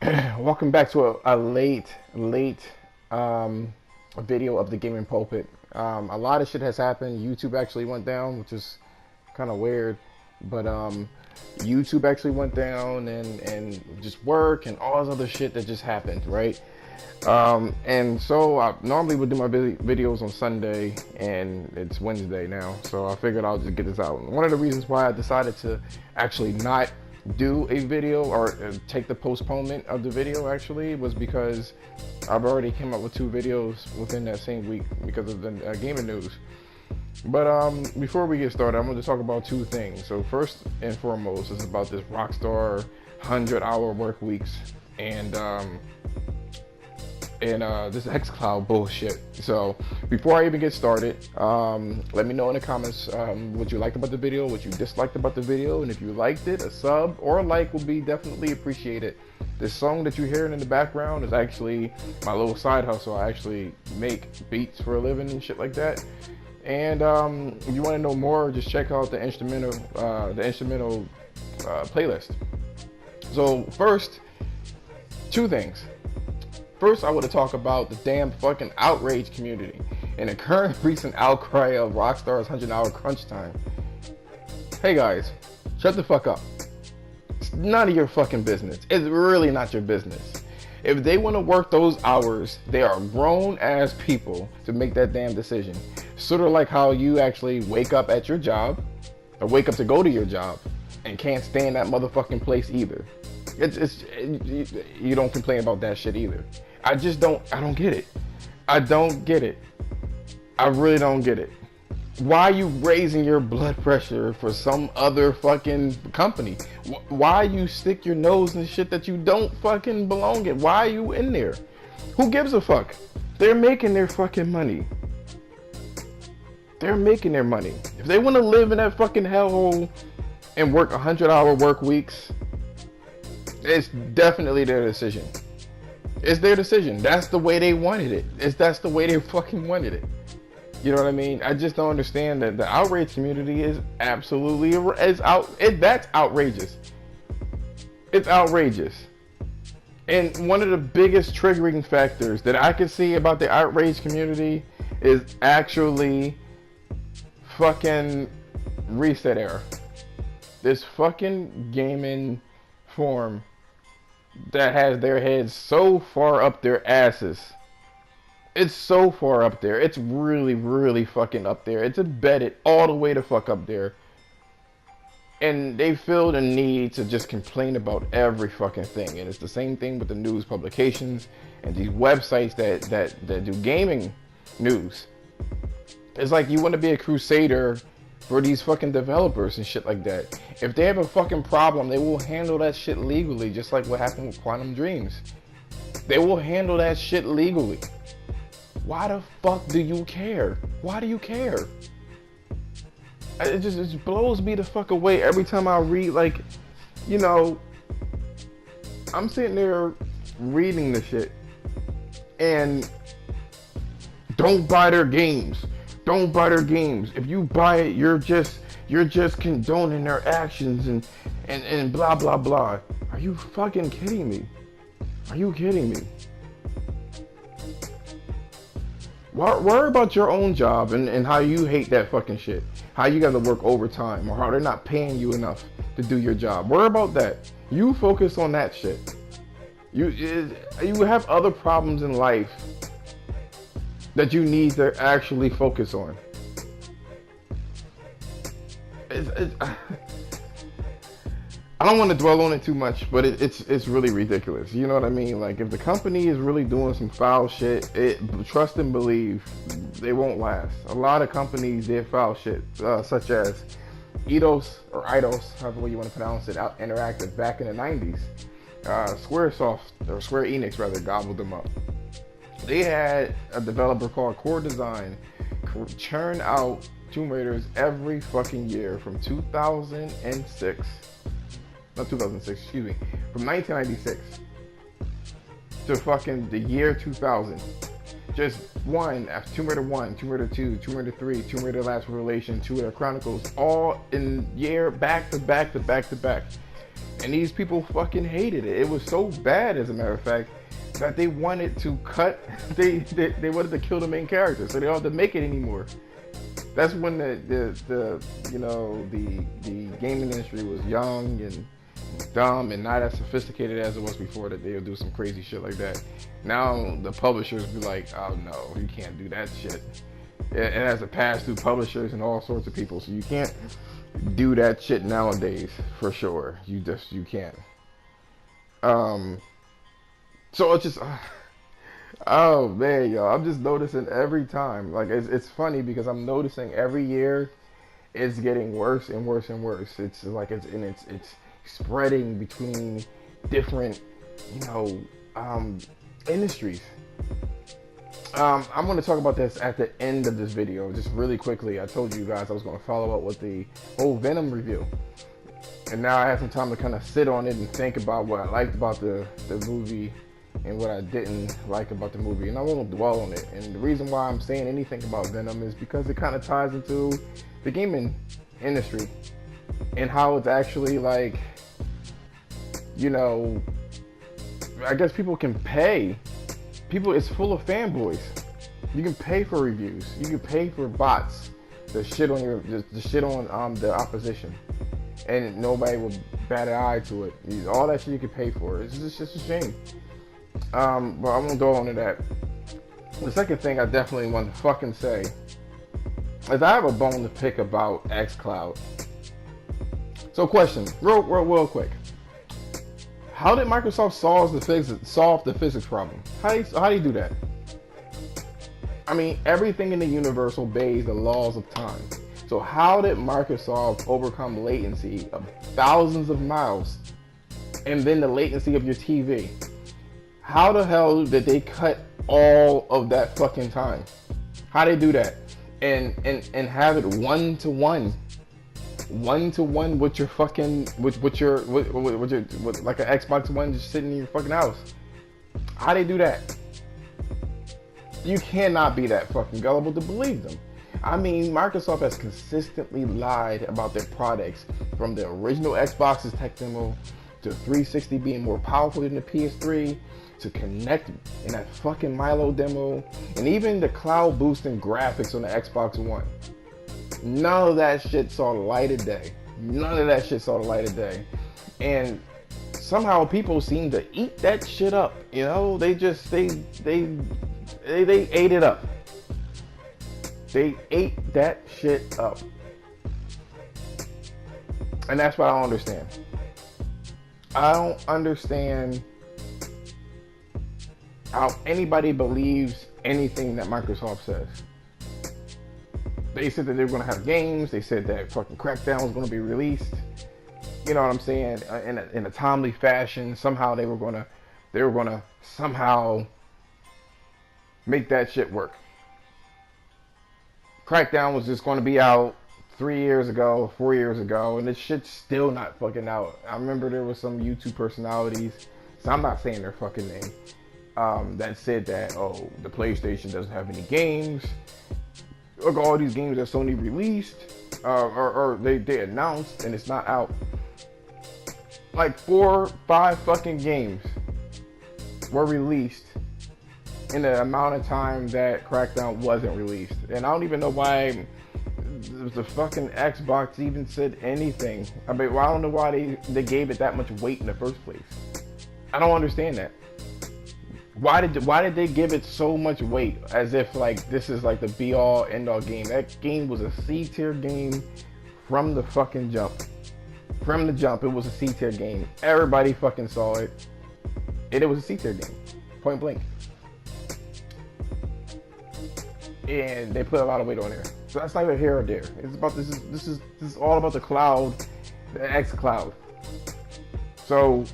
Welcome back to a late video of the Gaming Pulpit. A lot of shit has happened. YouTube actually went down, which is kind of weird, but YouTube actually went down, and just work and all this other shit that just happened, right? And so I normally would do my videos on Sunday, and it's Wednesday now, so I figured I'll just get this out. One of the reasons why I decided to actually not do a video or take the postponement of the video actually was because I've already came up with 2 videos within that same week because of the gaming news. But before we get started, I'm going to talk about 2 things. So first and foremost is about this Rockstar 100-hour work weeks and this Xcloud bullshit. So before I even get started, let me know in the comments what you liked about the video, what you disliked about the video, and if you liked it, a sub or a like would be definitely appreciated. This song that you're hearing in the background is actually my little side hustle. I actually make beats for a living and shit like that. And if you want to know more, just check out the instrumental playlist. So first, 2 things. First, I want to talk about the damn fucking outrage community and the current recent outcry of Rockstar's 100-hour crunch time. Hey guys, shut the fuck up. It's none of your fucking business. It's really not your business. If they want to work those hours, they are grown-ass people to make that damn decision. Sort of like how you actually wake up at your job, or wake up to go to your job, and can't stand that motherfucking place either. You don't complain about that shit either. I don't get it. I don't get it. I really don't get it. Why are you raising your blood pressure for some other fucking company? Why you stick your nose in shit that you don't fucking belong in? Why are you in there? Who gives a fuck? They're making their fucking money. They're making their money. If they want to live in that fucking hellhole and work 100-hour work weeks, it's definitely their decision. It's their decision. That's the way they wanted it. That's the way they fucking wanted it. You know what I mean? I just don't understand that the outrage community is absolutely that's outrageous. It's outrageous. And one of the biggest triggering factors that I can see about the outrage community is actually fucking reset era. This fucking gaming forum that has their heads so far up their asses. It's so far up there. It's really, really fucking up there. It's embedded all the way the fuck up there. And they feel the need to just complain about every fucking thing. And it's the same thing with the news publications and these websites that do gaming news. It's like you want to be a crusader for these fucking developers and shit like that. If they have a fucking problem, they will handle that shit legally, just like what happened with Quantum Dreams. They will handle that shit legally. Why the fuck do you care? Why do you care? It just blows me the fuck away every time I read, like, you know, I'm sitting there reading the shit and don't buy their games. Don't buy their games. If you buy it, you're just condoning their actions and blah blah blah. Are you fucking kidding me? Are you kidding me? Worry about your own job and how you hate that fucking shit. How you gotta work overtime or how they're not paying you enough to do your job. Worry about that. You focus on that shit. You have other problems in life that you need to actually focus on. I don't want to dwell on it too much, but it's really ridiculous. You know what I mean? Like, if the company is really doing some foul shit, trust and believe, they won't last. A lot of companies did foul shit, such as Eidos, however you want to pronounce it, Out Interactive back in the 90s. Square Enix rather, gobbled them up. They had a developer called Core Design churn out Tomb Raiders every fucking year from 2006. Not 2006, excuse me. From 1996 to fucking the year 2000. Just one, after Tomb Raider 1, Tomb Raider 2, Tomb Raider 3, Tomb Raider Last Revelation, Tomb Raider Chronicles, all in year back to back to back to back. And these people fucking hated it. It was so bad, as a matter of fact, that they wanted to cut, they wanted to kill the main character, so they don't have to make it anymore. That's when the you know, the gaming industry was young and dumb and not as sophisticated as it was before, that they would do some crazy shit like that. Now the publishers be like, oh no, you can't do that shit. It has to pass through publishers and all sorts of people, so you can't do that shit nowadays, for sure. You can't. So it's just, oh man, yo, I'm just noticing every time. Like, it's funny because I'm noticing every year it's getting worse and worse and worse. It's like it's spreading between different, you know, industries. I'm going to talk about this at the end of this video, just really quickly. I told you guys I was going to follow up with the whole Venom review. And now I have some time to kind of sit on it and think about what I liked about the movie and what I didn't like about the movie. And I won't dwell on it. And the reason why I'm saying anything about Venom is because it kind of ties into the gaming industry and how it's actually, like, you know, I guess people can pay. People, it's full of fanboys. You can pay for reviews. You can pay for bots to shit on the opposition, and nobody will bat an eye to it. All that shit you can pay for. It's just a shame. But I won't go on to that. The second thing I definitely want to fucking say is I have a bone to pick about Xcloud. So, question, real quick. How did Microsoft solve the physics problem? How do you do that? I mean, everything in the universe obeys the laws of time. So how did Microsoft overcome latency of thousands of miles and then the latency of your TV? How the hell did they cut all of that fucking time? How they do that? And have it one-to-one with your fucking with your like an Xbox One just sitting in your fucking house. How they do that? You cannot be that fucking gullible to believe them. I mean, Microsoft has consistently lied about their products, from the original Xbox's tech demo to 360 being more powerful than the PS3 to Kinect in that fucking Milo demo, and even the cloud boosting graphics on the Xbox One. None of that shit saw the light of day. None of that shit saw the light of day. And somehow people seem to eat that shit up. You know, they ate it up. They ate that shit up. And that's what I don't understand. I don't understand how anybody believes anything that Microsoft says. They said that they were going to have games. They said that fucking Crackdown was going to be released. You know what I'm saying? In a timely fashion. Somehow they were going to somehow make that shit work. Crackdown was just going to be out 3 years ago, 4 years ago, and this shit's still not fucking out. I remember there was some YouTube personalities, so I'm not saying their fucking name, that said that, oh, the PlayStation doesn't have any games. Look, all these games that Sony released, or they announced, and it's not out. Like 4 or 5 fucking games were released in the amount of time that Crackdown wasn't released. And I don't even know why the fucking Xbox even said anything. I mean, I don't know why they gave it that much weight in the first place. I don't understand that. Why did they give it so much weight, as if like this is like the be all end all game? That game was a C tier game from the fucking jump. From the jump, it was a C tier game. Everybody fucking saw it. And it was a C tier game. Point blank. And they put a lot of weight on there. So that's not even here or there. It's about this is all about the cloud, the Xcloud. So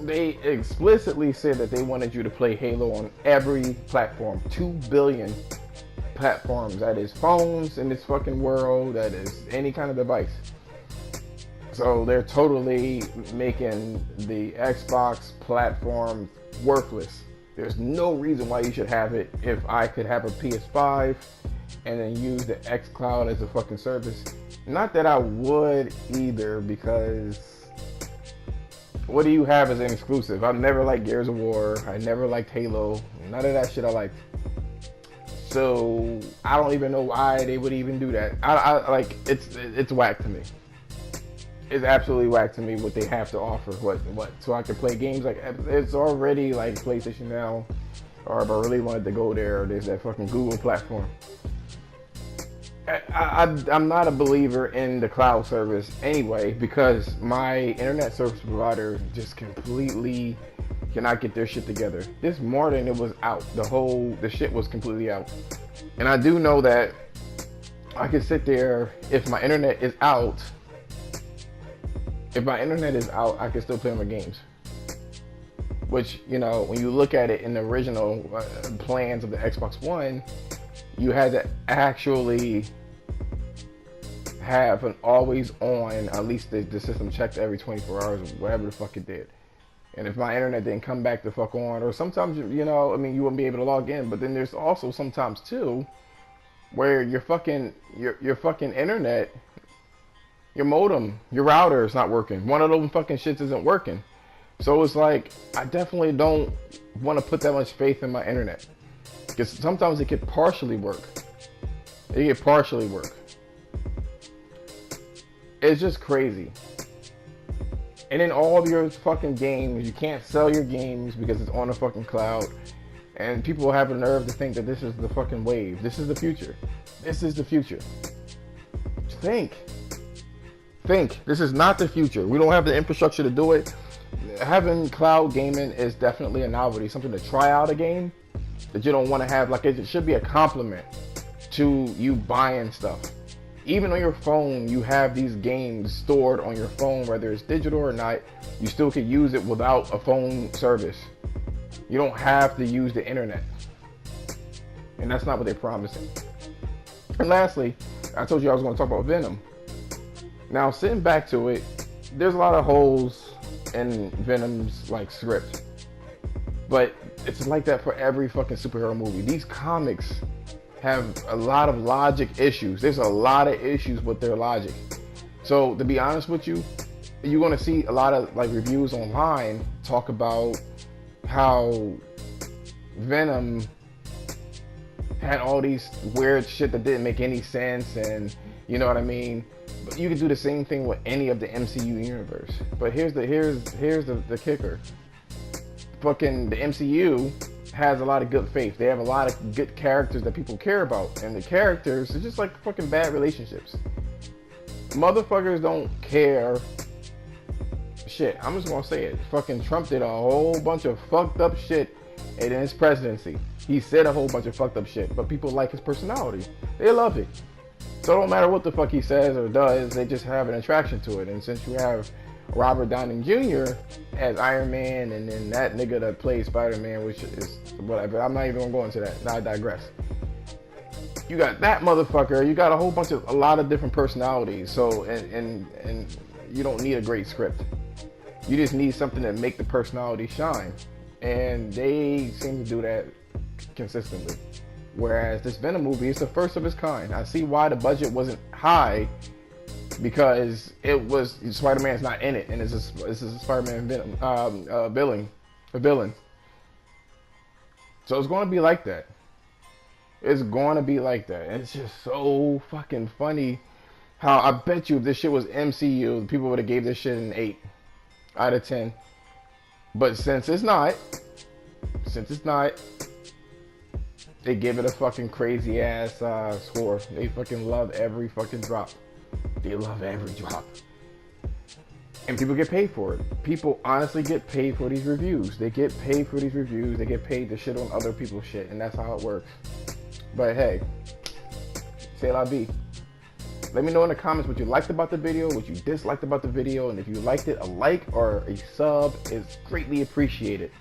they explicitly said that they wanted you to play Halo on every platform. 2 billion platforms. That is phones in this fucking world. That is any kind of device. So they're totally making the Xbox platform worthless. There's no reason why you should have it if I could have a PS5 and then use the Xcloud as a fucking service. Not that I would either, because What do you have as an exclusive? I've never liked Gears of War. I never liked Halo. None of that shit I liked. So I don't even know why they would even do that. I like it's whack to me. It's absolutely whack to me what they have to offer. What? So I can play games like it's already like PlayStation Now, or if I really wanted to go there, there's that fucking Google platform. I'm not a believer in the cloud service anyway because my internet service provider just completely cannot get their shit together. This morning it was out. The shit was completely out. And I do know that I can sit there if my internet is out. If my internet is out, I can still play my games. Which, you know, when you look at it in the original plans of the Xbox One, you had to actually have an always on, at least the system checked every 24 hours or whatever the fuck it did. And if my internet didn't come back the fuck on, or sometimes, you know, I mean, you wouldn't be able to log in. But then there's also sometimes too, where your fucking internet, your modem, your router is not working. One of those fucking shits isn't working. So it's like, I definitely don't want to put that much faith in my internet. Because sometimes it can partially work. It can partially work. It's just crazy. And in all of your fucking games, you can't sell your games because it's on the fucking cloud. And people have the nerve to think that this is the fucking wave. This is the future. This is the future. Think. This is not the future. We don't have the infrastructure to do it. Having cloud gaming is definitely a novelty. Something to try out a game that you don't want to have. Like, it should be a compliment to you buying stuff. Even on your phone, you have these games stored on your phone, whether it's digital or not. You still can use it without a phone service. You don't have to use the internet. And that's not what they're promising. And lastly, I told you I was going to talk about Venom. Now, sitting back to it, there's a lot of holes in Venom's like script. But it's like that for every fucking superhero movie. These comics have a lot of logic issues. There's a lot of issues with their logic. So to be honest with you, you're gonna see a lot of like reviews online talk about how Venom had all these weird shit that didn't make any sense, and you know what I mean. But you can do the same thing with any of the MCU universe. But here's the kicker. Fucking the MCU has a lot of good faith. They have a lot of good characters that people care about. And the characters are just like fucking bad relationships. Motherfuckers don't care. Shit, I'm just gonna say it. Fucking Trump did a whole bunch of fucked up shit in his presidency. He said a whole bunch of fucked up shit, but people like his personality. They love it. So it don't matter what the fuck he says or does, they just have an attraction to it. And since you have Robert Downey Jr. as Iron Man, and then that nigga that plays Spider-Man, which is whatever. I'm not even gonna go into that. Now I digress. You got that motherfucker. You got a lot of different personalities. So and you don't need a great script. You just need something that make the personality shine. And they seem to do that consistently. Whereas this Venom movie is the first of its kind. I see why the budget wasn't high, because it was Spider-Man's not in it, and this is a Spider-Man villain. So it's going to be like that. It's going to be like that. And it's just so fucking funny how I bet you if this shit was MCU, people would have gave this shit an 8 out of 10. But since it's not, they give it a fucking crazy ass score. They fucking love every fucking drop. They love every drop. And people get paid for it. People honestly get paid for these reviews. They get paid for these reviews. They get paid to shit on other people's shit. And that's how it works. But hey, c'est la vie. Let me know in the comments what you liked about the video, what you disliked about the video. And if you liked it, a like or a sub is greatly appreciated.